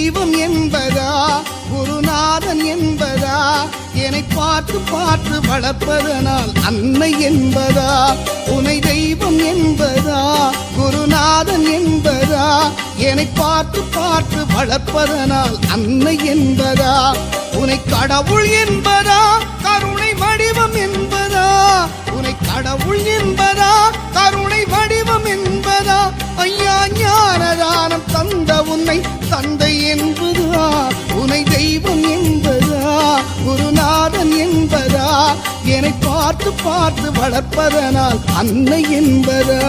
தெய்வம் என்பதா குருநாதன் என்பதா என்னை பார்த்து பார்த்து வளர்ப்பதனால் அன்னை என்பதா உனை தெய்வம் என்பதா குருநாதன் என்பதா என்னை பார்த்து பார்த்து வளர்ப்பதனால் அன்னை என்பதா உனை கடவுள் என்பதா கருணை வடிவம் என்பதா உனை கடவுள் என்பதா கருணை வடிவம் என்பதா ஐயா ஞானதானம் தந்த உன்னை தந்தை என்பதா உனை தெய்வம் என்பதா குருநாதன் என்பதா என்னை பார்த்து பார்த்து வளர்ப்பதனால் அன்னை என்பதா